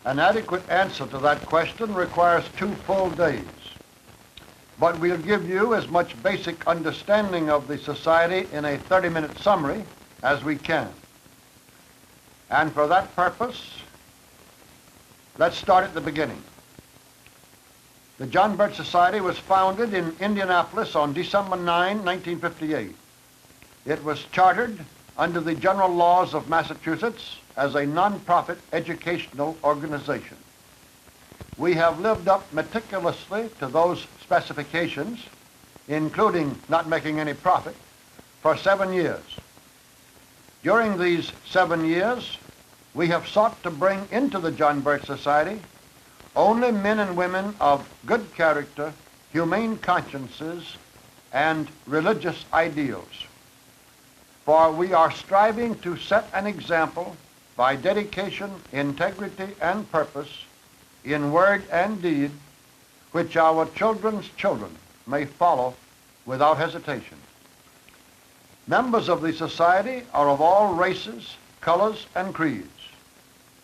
An adequate answer to that question requires 2 full days. But we'll give you as much basic understanding of the society in a 30-minute summary as we can. And for that purpose, let's start at the beginning. The John Birch Society was founded in Indianapolis on December 9, 1958. It was chartered under the general laws of Massachusetts as a non-profit educational organization. We have lived up meticulously to those specifications, including not making any profit, for 7 years. During these 7 years, we have sought to bring into the John Birch Society only men and women of good character, humane consciences, and religious ideals. For we are striving to set an example by dedication, integrity, and purpose in word and deed, which our children's children may follow without hesitation. Members of the society are of all races, colors, and creeds.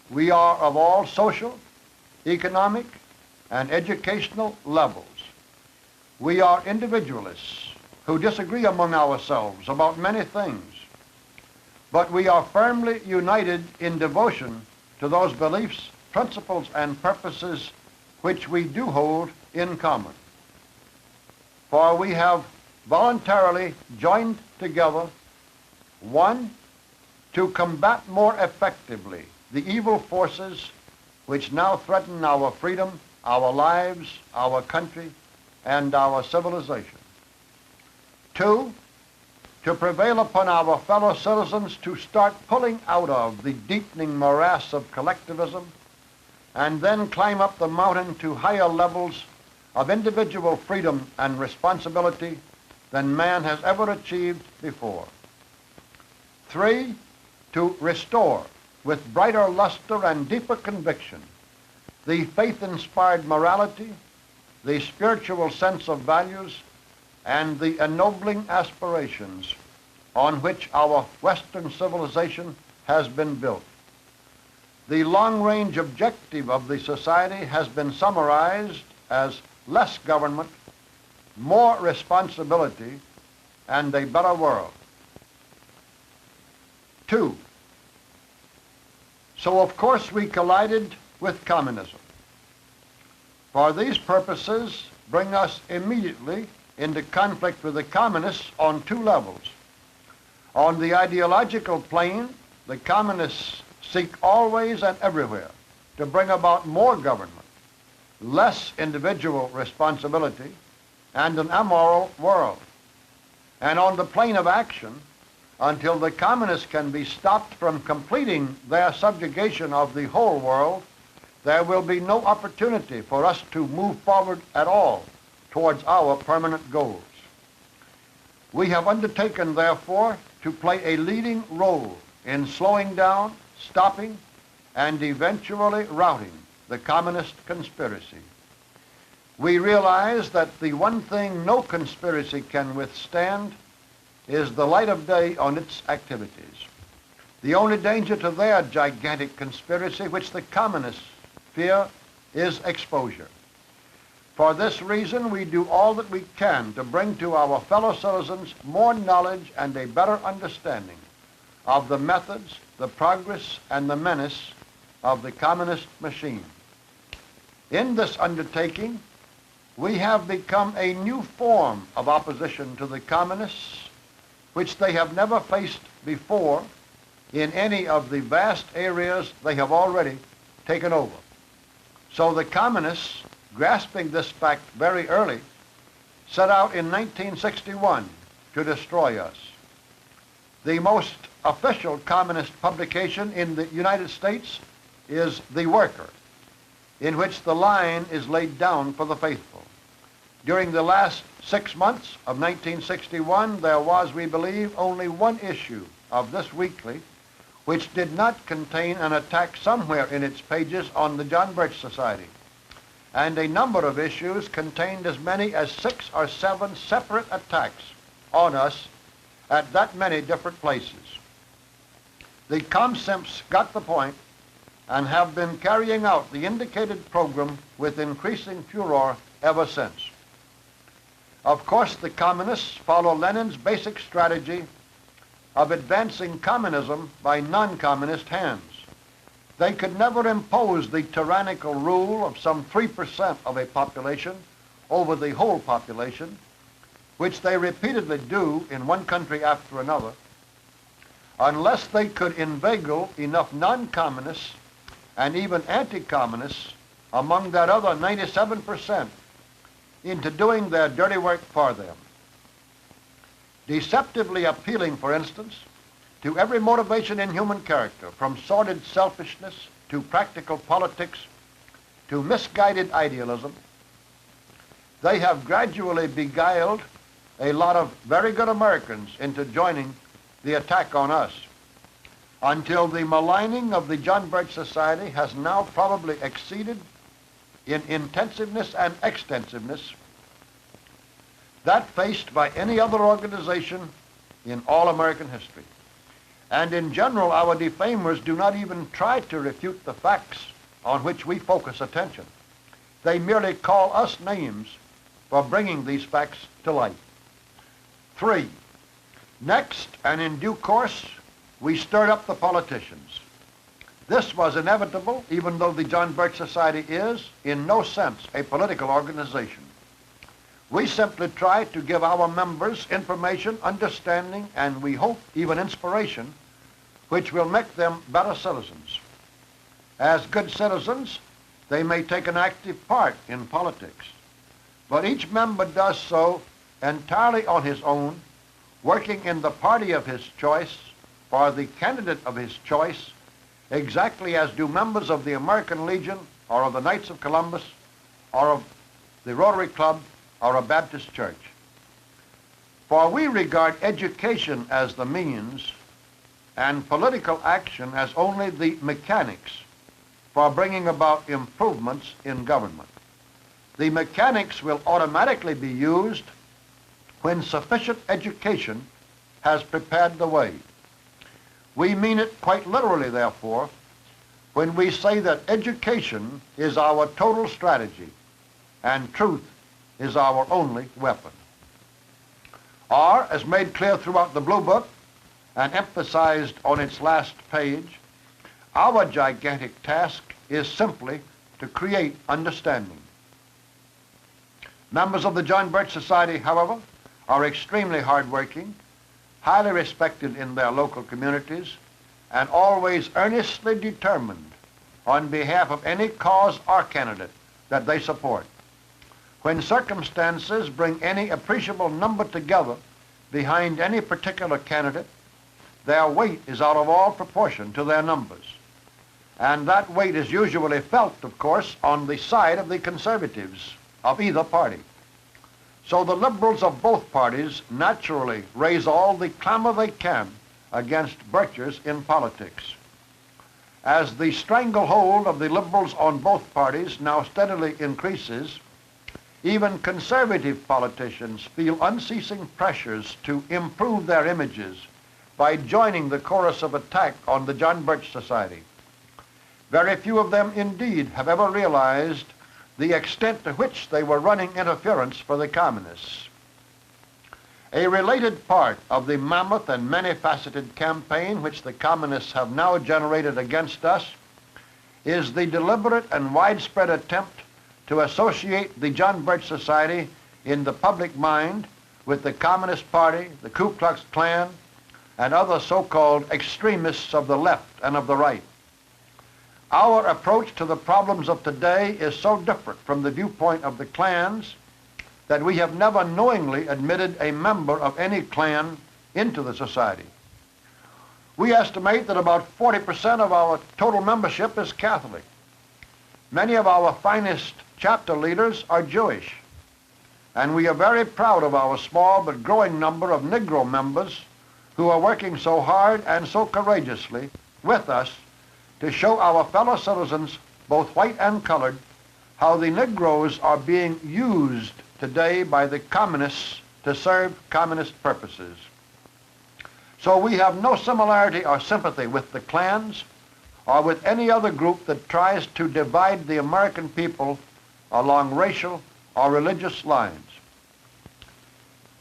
We are of all social, economic, and educational levels. We are individualists who disagree among ourselves about many things, but we are firmly united in devotion to those beliefs, principles, and purposes which we do hold in common. For we have voluntarily joined together, 1, to combat more effectively the evil forces which now threaten our freedom, our lives, our country, and our civilization. 2, to prevail upon our fellow citizens to start pulling out of the deepening morass of collectivism and then climb up the mountain to higher levels of individual freedom and responsibility than man has ever achieved before. 3, to restore with brighter luster and deeper conviction the faith-inspired morality, the spiritual sense of values, and the ennobling aspirations on which our Western civilization has been built. The long-range objective of the society has been summarized as less government, more responsibility, and a better world. 2, so of course we collided with communism. For these purposes bring us immediately into conflict with the communists on 2 levels. On the ideological plane, the communists seek always and everywhere to bring about more government, less individual responsibility, and an immoral world. And on the plane of action, until the communists can be stopped from completing their subjugation of the whole world, there will be no opportunity for us to move forward at all towards our permanent goals. We have undertaken, therefore, to play a leading role in slowing down, stopping, and eventually routing the communist conspiracy. We realize that the one thing no conspiracy can withstand is the light of day on its activities. The only danger to their gigantic conspiracy which the communists fear is exposure. For this reason, we do all that we can to bring to our fellow citizens more knowledge and a better understanding of the methods, the progress, and the menace of the communist machine. In this undertaking, we have become a new form of opposition to the communists which they have never faced before in any of the vast areas they have already taken over. So the communists, grasping this fact very early, set out in 1961 to destroy us. The most official communist publication in the United States is The Worker, in which the line is laid down for the faithful. During the last 6 months of 1961, there was, we believe, only one issue of this weekly which did not contain an attack somewhere in its pages on the John Birch Society, and a number of issues contained as many as 6 or 7 separate attacks on us at that many different places. The comsimps got the point and have been carrying out the indicated program with increasing furor ever since. Of course, the communists follow Lenin's basic strategy of advancing communism by non-communist hands. They could never impose the tyrannical rule of some 3% of a population over the whole population, which they repeatedly do in one country after another, unless they could inveigle enough non-communists and even anti-communists among that other 97% into doing their dirty work for them. Deceptively appealing, for instance, to every motivation in human character, from sordid selfishness to practical politics to misguided idealism, they have gradually beguiled a lot of very good Americans into joining the attack on us, until the maligning of the John Birch Society has now probably exceeded in intensiveness and extensiveness that faced by any other organization in all American history. And in general, our defamers do not even try to refute the facts on which we focus attention. They merely call us names for bringing these facts to light. 3. Next, and in due course, we stirred up the politicians. This was inevitable, even though the John Birch Society is, in no sense, a political organization. We simply try to give our members information, understanding, and we hope even inspiration, which will make them better citizens. As good citizens, they may take an active part in politics, but each member does so entirely on his own, working in the party of his choice for the candidate of his choice, exactly as do members of the American Legion or of the Knights of Columbus or of the Rotary Club or a Baptist church. For we regard education as the means and political action as only the mechanics for bringing about improvements in government. The mechanics will automatically be used when sufficient education has prepared the way. We mean it quite literally, therefore, when we say that education is our total strategy and truth is our only weapon. Or, as made clear throughout the Blue Book and emphasized on its last page, our gigantic task is simply to create understanding. Members of the John Birch Society, however, are extremely hardworking, highly respected in their local communities, and always earnestly determined on behalf of any cause or candidate that they support. When circumstances bring any appreciable number together behind any particular candidate, their weight is out of all proportion to their numbers. And that weight is usually felt, of course, on the side of the conservatives of either party. So the liberals of both parties naturally raise all the clamor they can against Birchers in politics. As the stranglehold of the liberals on both parties now steadily increases, even conservative politicians feel unceasing pressures to improve their images by joining the chorus of attack on the John Birch Society. Very few of them indeed have ever realized the extent to which they were running interference for the communists. A related part of the mammoth and many-faceted campaign which the communists have now generated against us is the deliberate and widespread attempt to associate the John Birch Society in the public mind with the Communist Party, the Ku Klux Klan, and other so-called extremists of the left and of the right. Our approach to the problems of today is so different from the viewpoint of the clans that we have never knowingly admitted a member of any clan into the society. We estimate that about 40% of our total membership is Catholic. Many of our finest chapter leaders are Jewish, and we are very proud of our small but growing number of Negro members who are working so hard and so courageously with us to show our fellow citizens, both white and colored, how the Negroes are being used today by the communists to serve communist purposes. So we have no similarity or sympathy with the clans or with any other group that tries to divide the American people along racial or religious lines.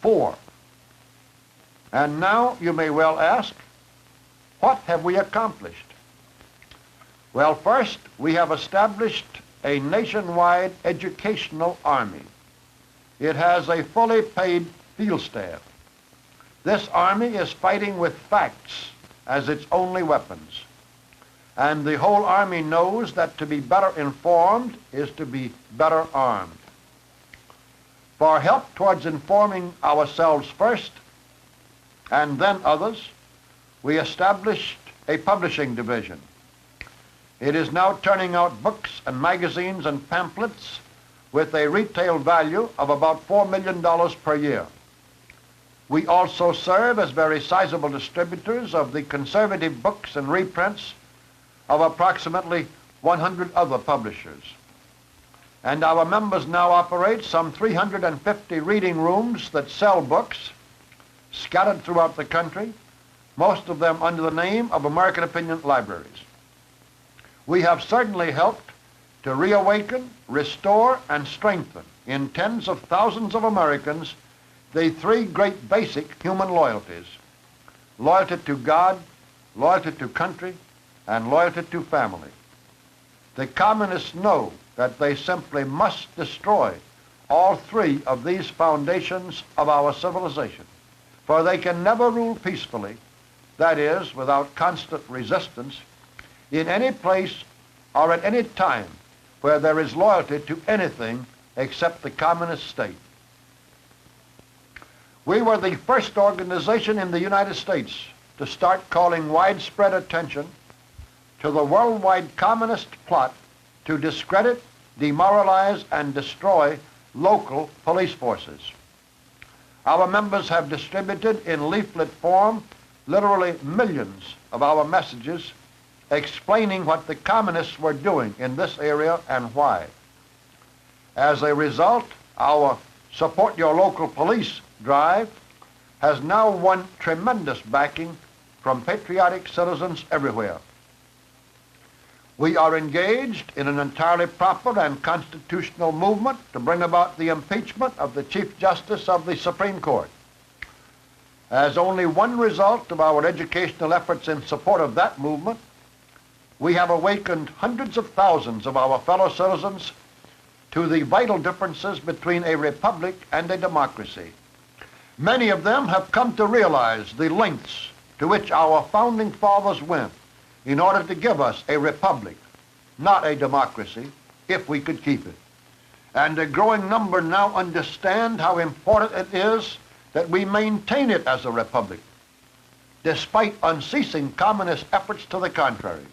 4. And now you may well ask, what have we accomplished? Well, first, we have established a nationwide educational army. It has a fully paid field staff. This army is fighting with facts as its only weapons. And the whole army knows that to be better informed is to be better armed. For help towards informing ourselves first and then others, we established a publishing division. It is now turning out books and magazines and pamphlets with a retail value of about $4 million per year. We also serve as very sizable distributors of the conservative books and reprints of approximately 100 other publishers. And our members now operate some 350 reading rooms that sell books scattered throughout the country, most of them under the name of American Opinion Libraries. We have certainly helped to reawaken, restore, and strengthen in tens of thousands of Americans the three great basic human loyalties: loyalty to God, loyalty to country, and loyalty to family. The communists know that they simply must destroy all three of these foundations of our civilization, for they can never rule peacefully, that is, without constant resistance, in any place or at any time where there is loyalty to anything except the communist state. We were the first organization in the United States to start calling widespread attention to the worldwide communist plot to discredit, demoralize, and destroy local police forces. Our members have distributed in leaflet form literally millions of our messages explaining what the communists were doing in this area and why. As a result, our Support Your Local Police drive has now won tremendous backing from patriotic citizens everywhere. We are engaged in an entirely proper and constitutional movement to bring about the impeachment of the Chief Justice of the Supreme Court. As only one result of our educational efforts in support of that movement, we have awakened hundreds of thousands of our fellow citizens to the vital differences between a republic and a democracy. Many of them have come to realize the lengths to which our founding fathers went in order to give us a republic, not a democracy, if we could keep it. And a growing number now understand how important it is that we maintain it as a republic, despite unceasing communist efforts to the contrary.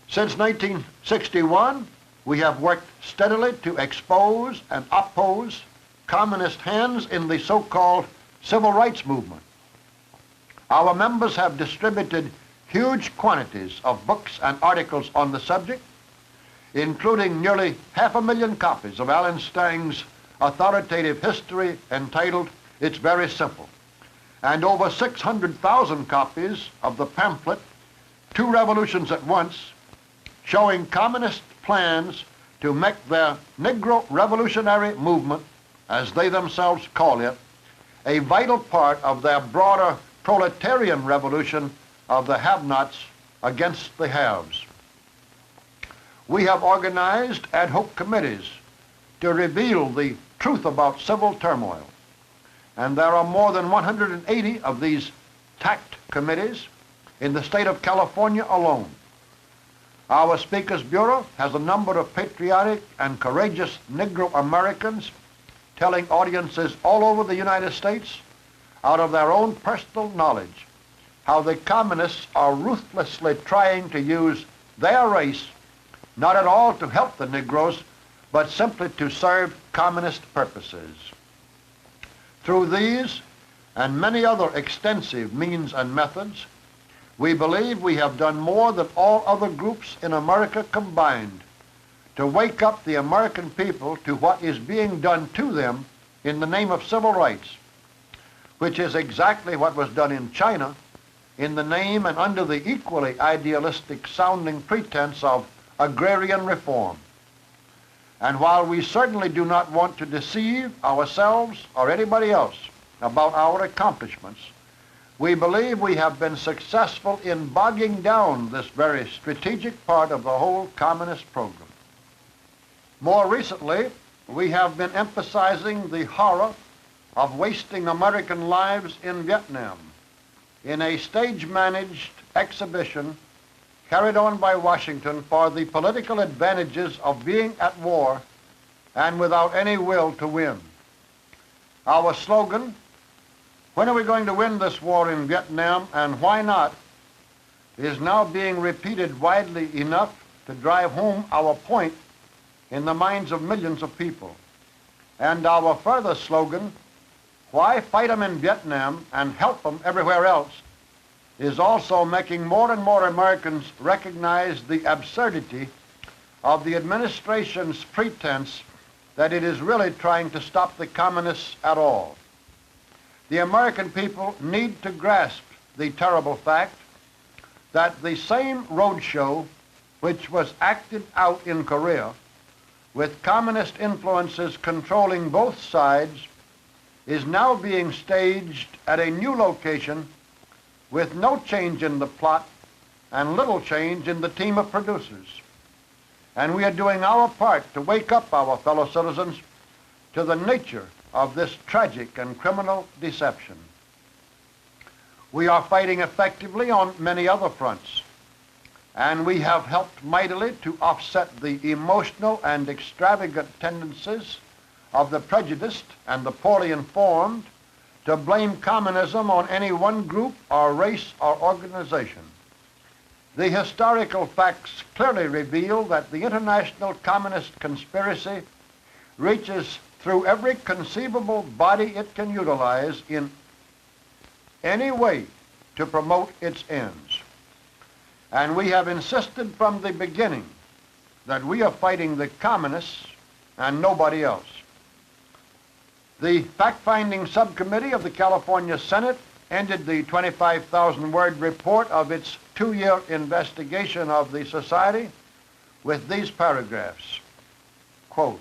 Since 1961, we have worked steadily to expose and oppose communist hands in the so-called civil rights movement. Our members have distributed huge quantities of books and articles on the subject, including nearly 500,000 copies of Alan Stang's authoritative history entitled It's Very Simple, and over 600,000 copies of the pamphlet Two Revolutions at Once, showing communist plans to make their Negro revolutionary movement, as they themselves call it, a vital part of their broader proletarian revolution of the have-nots against the haves. We have organized ad hoc committees to reveal the truth about civil turmoil, and there are more than 180 of these TACT committees in the state of California alone. Our Speakers Bureau has a number of patriotic and courageous Negro Americans telling audiences all over the United States, out of their own personal knowledge, how the communists are ruthlessly trying to use their race not at all to help the Negroes, but simply to serve communist purposes. Through these and many other extensive means and methods, we believe we have done more than all other groups in America combined to wake up the American people to what is being done to them in the name of civil rights, which is exactly what was done in China in the name and under the equally idealistic sounding pretense of agrarian reform. And while we certainly do not want to deceive ourselves or anybody else about our accomplishments, we believe we have been successful in bogging down this very strategic part of the whole communist program. More recently, we have been emphasizing the horror of wasting American lives in Vietnam in a stage-managed exhibition carried on by Washington for the political advantages of being at war and without any will to win. Our slogan, "When are we going to win this war in Vietnam and why not?" is now being repeated widely enough to drive home our point in the minds of millions of people. And our further slogan, "Why fight them in Vietnam and help them everywhere else?" is also making more and more Americans recognize the absurdity of the administration's pretense that it is really trying to stop the communists at all. The American people need to grasp the terrible fact that the same roadshow which was acted out in Korea, with communist influences controlling both sides, is now being staged at a new location with no change in the plot and little change in the team of producers. And we are doing our part to wake up our fellow citizens to the nature of this tragic and criminal deception. We are fighting effectively on many other fronts, and we have helped mightily to offset the emotional and extravagant tendencies of the prejudiced and the poorly informed to blame communism on any one group or race or organization. The historical facts clearly reveal that the international communist conspiracy reaches through every conceivable body it can utilize in any way to promote its ends. And we have insisted from the beginning that we are fighting the communists and nobody else. The fact-finding subcommittee of the California Senate ended the 25,000-word report of its 2-year investigation of the society with these paragraphs. Quote,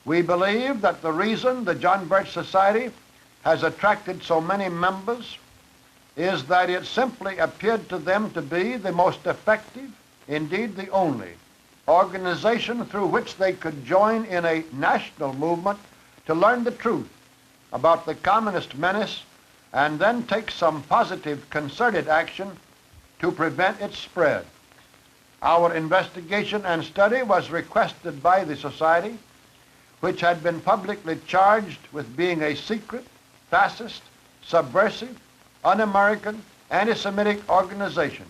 "We believe that the reason the John Birch Society has attracted so many members is that it simply appeared to them to be the most effective, indeed the only, organization through which they could join in a national movement to learn the truth about the communist menace and then take some positive concerted action to prevent its spread. Our investigation and study was requested by the society, which had been publicly charged with being a secret, fascist, subversive, un-American, anti-Semitic organization.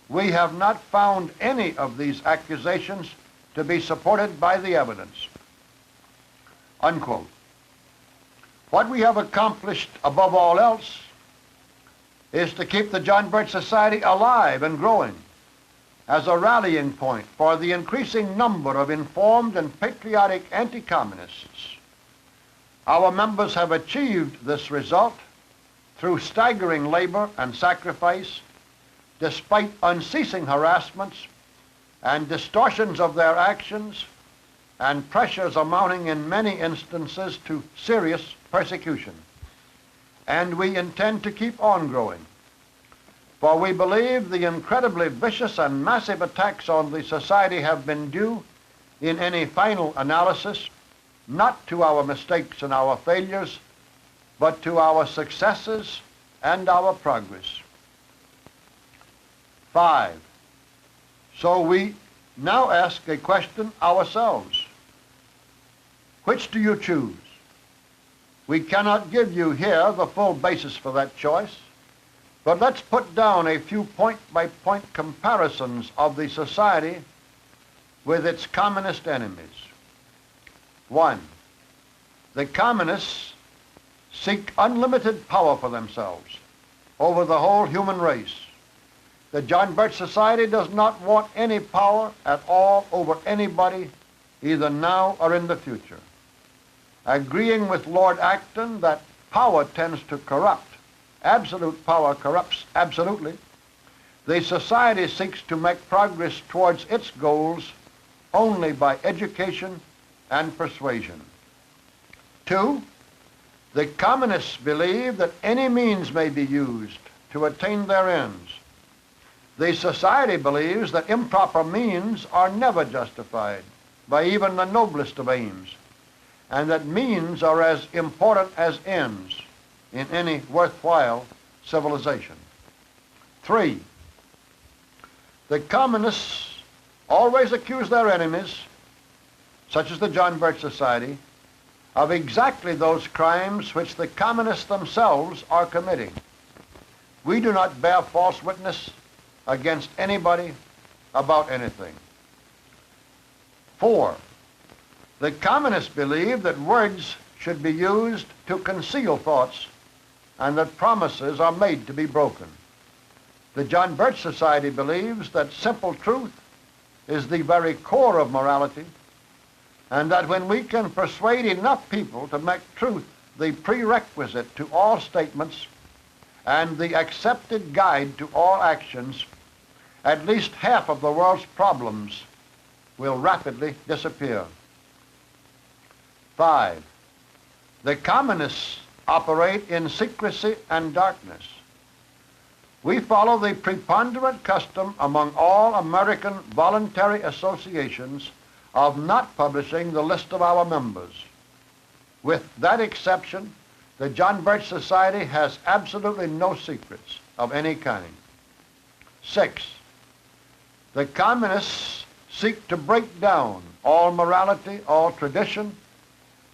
We have not found any of these accusations to be supported by the evidence." Unquote. What we have accomplished above all else is to keep the John Birch Society alive and growing as a rallying point for the increasing number of informed and patriotic anti-communists. Our members have achieved this result through staggering labor and sacrifice, despite unceasing harassments and distortions of their actions and pressures amounting in many instances to serious persecution. And we intend to keep on growing, for we believe the incredibly vicious and massive attacks on the society have been due, in any final analysis, not to our mistakes and our failures, but to our successes and our progress. 5. So we now ask a question ourselves. Which do you choose? We cannot give you here the full basis for that choice, but let's put down a few point-by-point comparisons of the society with its communist enemies. 1. The communists seek unlimited power for themselves over the whole human race. The John Birch Society does not want any power at all over anybody, either now or in the future. Agreeing with Lord Acton that power tends to corrupt absolute power corrupts absolutely, the society seeks to make progress towards its goals only by education and persuasion. 2, the communists believe that any means may be used to attain their ends. The society believes that improper means are never justified by even the noblest of aims, and that means are as important as ends in any worthwhile civilization. 3, the communists always accuse their enemies, such as the John Birch Society, of exactly those crimes which the communists themselves are committing. We do not bear false witness against anybody about anything. 4, the communists believe that words should be used to conceal thoughts and that promises are made to be broken. The John Birch Society believes that simple truth is the very core of morality, and that when we can persuade enough people to make truth the prerequisite to all statements and the accepted guide to all actions, at least half of the world's problems will rapidly disappear. 5, the communists operate in secrecy and darkness. We follow the preponderant custom among all American voluntary associations of not publishing the list of our members. With that exception, the John Birch Society has absolutely no secrets of any kind. 6, the communists seek to break down all morality, all tradition,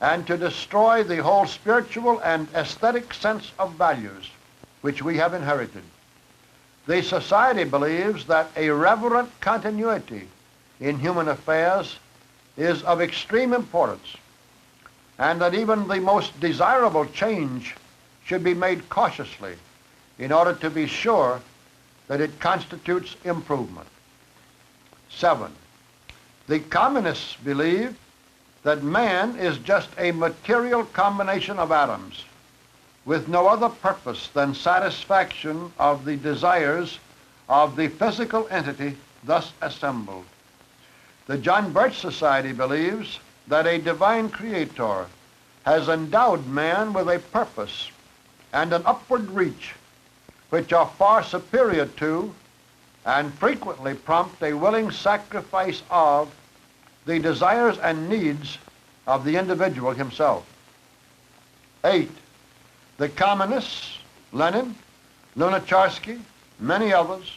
and to destroy the whole spiritual and aesthetic sense of values which we have inherited. The society believes that a reverent continuity in human affairs is of extreme importance, and that even the most desirable change should be made cautiously in order to be sure that it constitutes improvement. 7, the communists believe that man is just a material combination of atoms with no other purpose than satisfaction of the desires of the physical entity thus assembled. The John Birch Society believes that a divine creator has endowed man with a purpose and an upward reach which are far superior to and frequently prompt a willing sacrifice of the desires and needs of the individual himself. 8, the communists, Lenin, Lunacharsky, many others,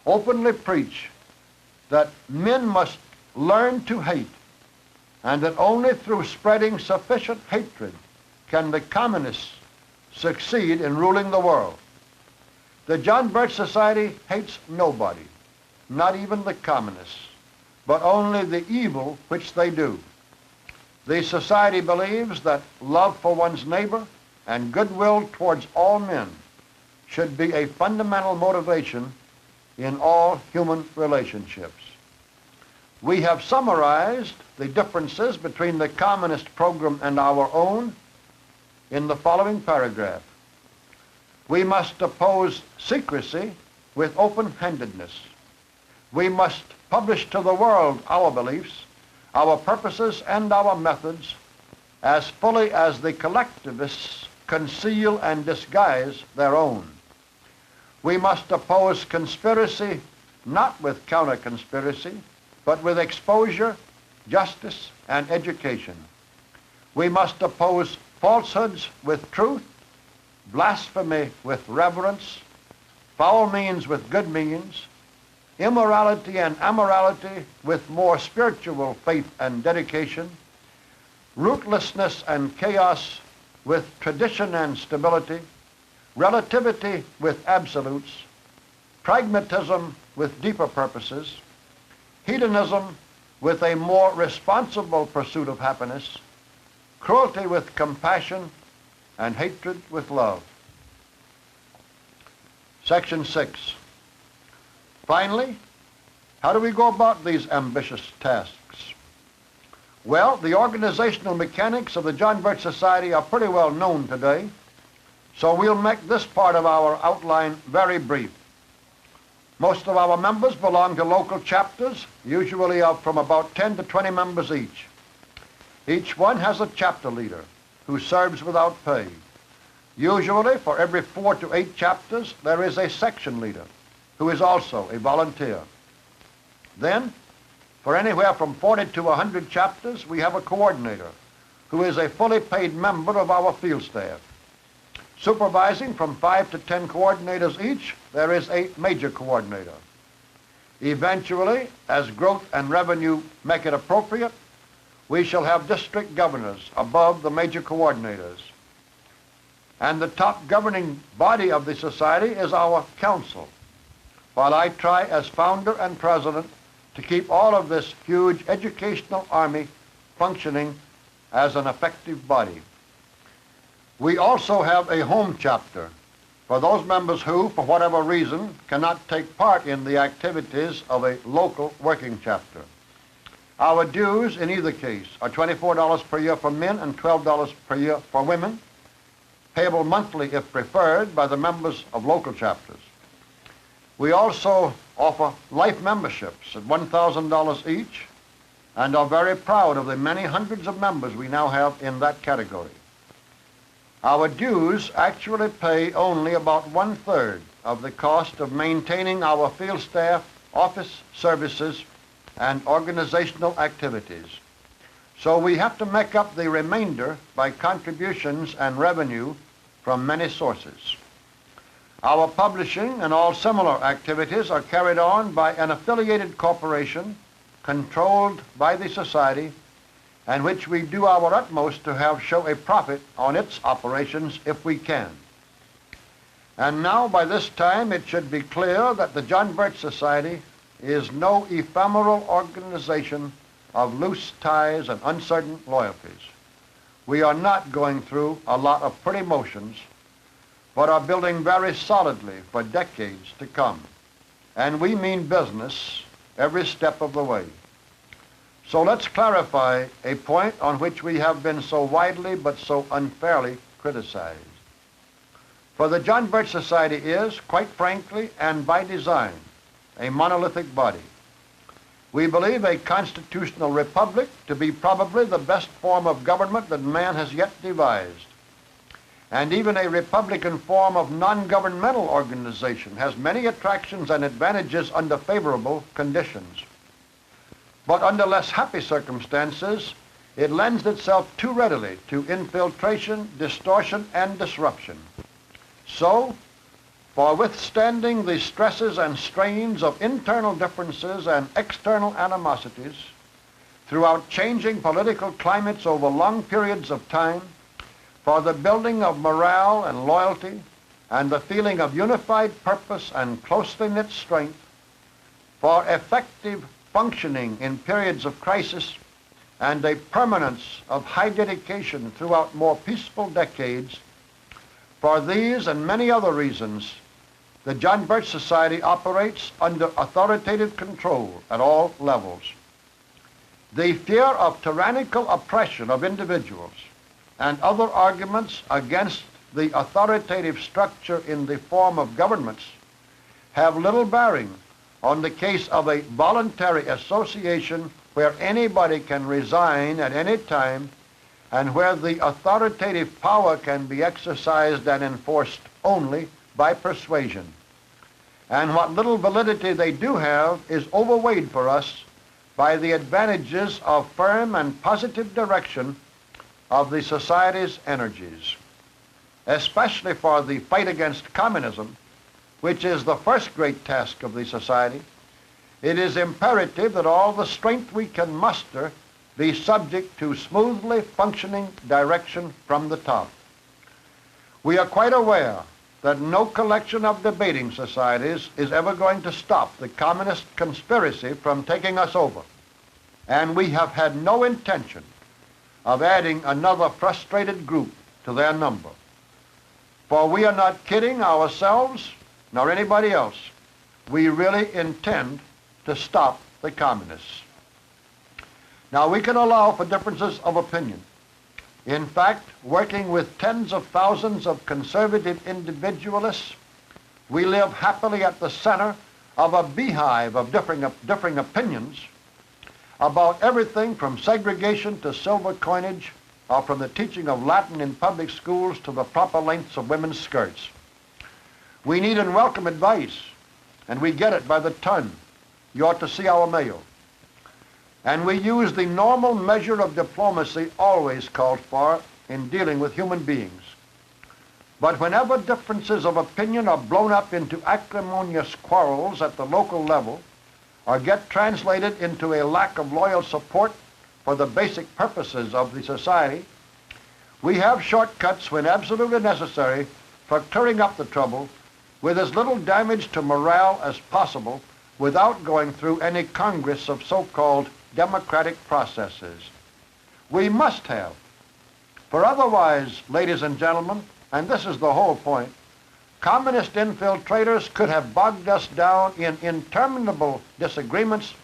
openly preach that men must learn to hate, and that only through spreading sufficient hatred can the communists succeed in ruling the world. The John Birch Society hates nobody, not even the communists, but only the evil which they do. The society believes that love for one's neighbor and goodwill towards all men should be a fundamental motivation in all human relationships. We have summarized the differences between the communist program and our own in the following paragraph. We must oppose secrecy with open-handedness. We must publish to the world our beliefs, our purposes, and our methods as fully as the collectivists conceal and disguise their own. We must oppose conspiracy not with counter-conspiracy, but with exposure, justice, and education. We must oppose falsehoods with truth, blasphemy with reverence, foul means with good means, immorality and amorality with more spiritual faith and dedication, rootlessness and chaos with tradition and stability, relativity with absolutes, pragmatism with deeper purposes, hedonism with a more responsible pursuit of happiness, cruelty with compassion, and hatred with love. Section 6. Finally, how do we go about these ambitious tasks? Well, the organizational mechanics of the John Birch Society are pretty well known today. So we'll make this part of our outline very brief. Most of our members belong to local chapters, usually of from about 10 to 20 members each. Each one has a chapter leader who serves without pay. Usually, for every 4 to 8 chapters, there is a section leader who is also a volunteer. Then, for anywhere from 40 to 100 chapters, we have a coordinator who is a fully paid member of our field staff. Supervising from 5 to 10 coordinators each, there is a major coordinator. Eventually, as growth and revenue make it appropriate, we shall have district governors above the major coordinators. And the top governing body of the society is our council, while I try as founder and president to keep all of this huge educational army functioning as an effective body. We also have a home chapter for those members who, for whatever reason, cannot take part in the activities of a local working chapter. Our dues in either case are $24 per year for men and $12 per year for women, payable monthly if preferred by the members of local chapters. We also offer life memberships at $1,000 each and are very proud of the many hundreds of members we now have in that category. Our dues actually pay only about 1/3 of the cost of maintaining our field staff, office services, and organizational activities. So we have to make up the remainder by contributions and revenue from many sources. Our publishing and all similar activities are carried on by an affiliated corporation controlled by the society, and which we do our utmost to have show a profit on its operations if we can. And now by this time it should be clear that the John Birch Society is no ephemeral organization of loose ties and uncertain loyalties. We are not going through a lot of pretty motions, but are building very solidly for decades to come. And we mean business every step of the way. So let's clarify a point on which we have been so widely but so unfairly criticized. For the John Birch Society is, quite frankly and by design, a monolithic body. We believe a constitutional republic to be probably the best form of government that man has yet devised. And even a republican form of non-governmental organization has many attractions and advantages under favorable conditions. But under less happy circumstances, it lends itself too readily to infiltration, distortion, and disruption. So, for withstanding the stresses and strains of internal differences and external animosities throughout changing political climates over long periods of time, for the building of morale and loyalty and the feeling of unified purpose and closely knit strength, for effective functioning in periods of crisis, and a permanence of high dedication throughout more peaceful decades, for these and many other reasons, the John Birch Society operates under authoritative control at all levels. The fear of tyrannical oppression of individuals and other arguments against the authoritative structure in the form of governments have little bearing on the case of a voluntary association where anybody can resign at any time and where the authoritative power can be exercised and enforced only by persuasion. And what little validity they do have is overweighed for us by the advantages of firm and positive direction of the Society's energies, especially for the fight against communism, which is the first great task of the Society. It is imperative that all the strength we can muster be subject to smoothly functioning direction from the top. We are quite aware that no collection of debating societies is ever going to stop the communist conspiracy from taking us over, and we have had no intention of adding another frustrated group to their number. For we are not kidding ourselves nor anybody else. We really intend to stop the communists. Now, we can allow for differences of opinion, In fact, working with tens of thousands of conservative individualists, we live happily at the center of a beehive of differing opinions about everything from segregation to silver coinage, or from the teaching of Latin in public schools to the proper lengths of women's skirts. We need and welcome advice, and we get it by the ton. You ought to see our mail. And we use the normal measure of diplomacy always called for in dealing with human beings. But whenever differences of opinion are blown up into acrimonious quarrels at the local level, or get translated into a lack of loyal support for the basic purposes of the society, we have shortcuts when absolutely necessary for clearing up the trouble with as little damage to morale as possible without going through any congress of so-called democratic processes. We must have, for otherwise, ladies and gentlemen, and this is the whole point, communist infiltrators could have bogged us down in interminable disagreements,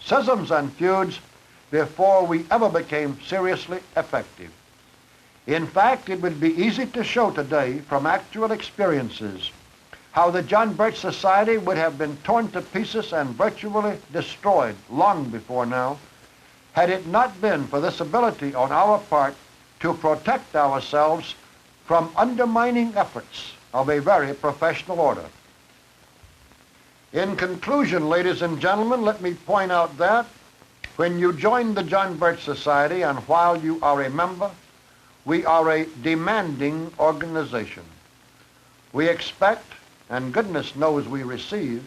schisms, and feuds before we ever became seriously effective. In fact, it would be easy to show today from actual experiences how the John Birch Society would have been torn to pieces and virtually destroyed long before now, had it not been for this ability on our part to protect ourselves from undermining efforts of a very professional order. In conclusion, ladies and gentlemen, let me point out that when you join the John Birch Society and while you are a member, we are a demanding organization. We expect, and goodness knows we receive,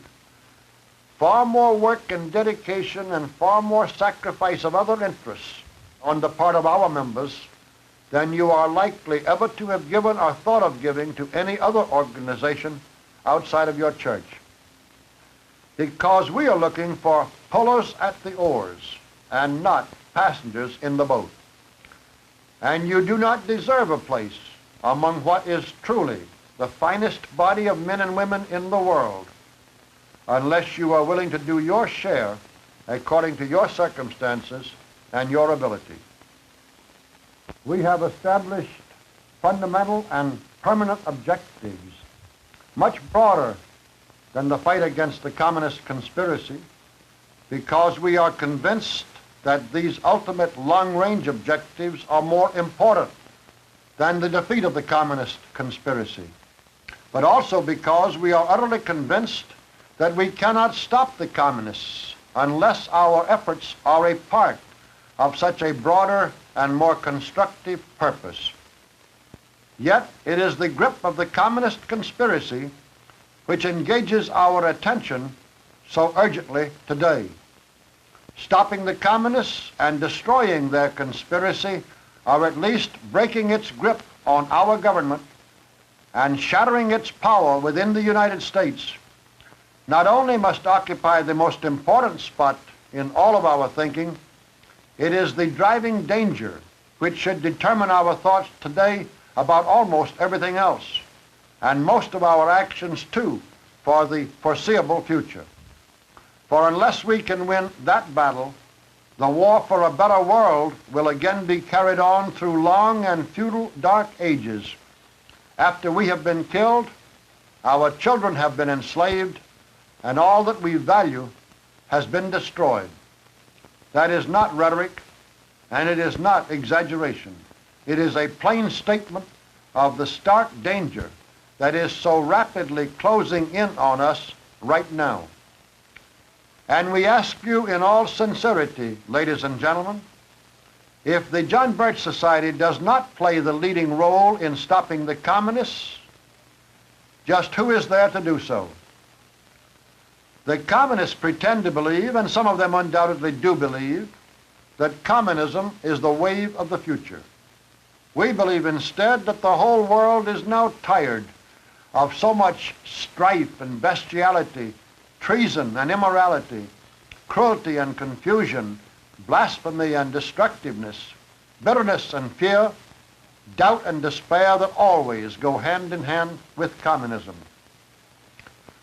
far more work and dedication and far more sacrifice of other interests on the part of our members than you are likely ever to have given or thought of giving to any other organization outside of your church. Because we are looking for pullers at the oars and not passengers in the boat. And you do not deserve a place among what is truly the finest body of men and women in the world unless you are willing to do your share according to your circumstances and your ability. We have established fundamental and permanent objectives much broader than the fight against the communist conspiracy because we are convinced that these ultimate long-range objectives are more important than the defeat of the communist conspiracy, but also because we are utterly convinced that we cannot stop the communists unless our efforts are a part of such a broader and more constructive purpose. Yet it is the grip of the communist conspiracy which engages our attention so urgently today. Stopping the communists and destroying their conspiracy, or at least breaking its grip on our government and shattering its power within the United States, not only must occupy the most important spot in all of our thinking, it is the driving danger which should determine our thoughts today about almost everything else, and most of our actions too, for the foreseeable future. For unless we can win that battle, the war for a better world will again be carried on through long and futile dark ages. After we have been killed, our children have been enslaved, and all that we value has been destroyed. That is not rhetoric, and it is not exaggeration. It is a plain statement of the stark danger that is so rapidly closing in on us right now. And we ask you in all sincerity, ladies and gentlemen, if the John Birch Society does not play the leading role in stopping the communists, just who is there to do so? The communists pretend to believe, and some of them undoubtedly do believe, that communism is the wave of the future. We believe instead that the whole world is now tired of so much strife and bestiality, treason and immorality, cruelty and confusion, blasphemy and destructiveness, bitterness and fear, doubt and despair that always go hand in hand with communism.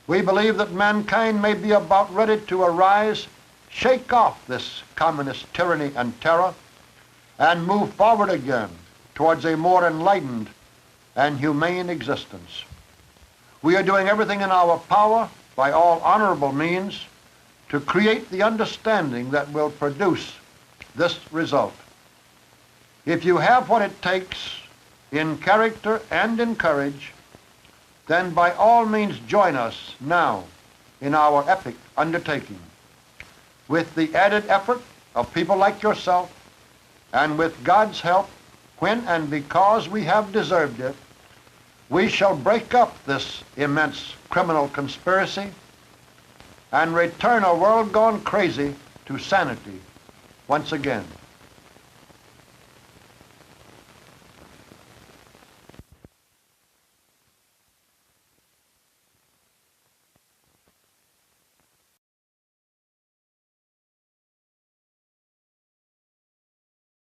We believe that mankind may be about ready to arise, shake off this communist tyranny and terror, and move forward again towards a more enlightened and humane existence. We are doing everything in our power by all honorable means to create the understanding that will produce this result. If you have what it takes in character and in courage, then by all means join us now in our epic undertaking. With the added effort of people like yourself, and with God's help, when and because we have deserved it, we shall break up this immense criminal conspiracy and return a world gone crazy to sanity once again.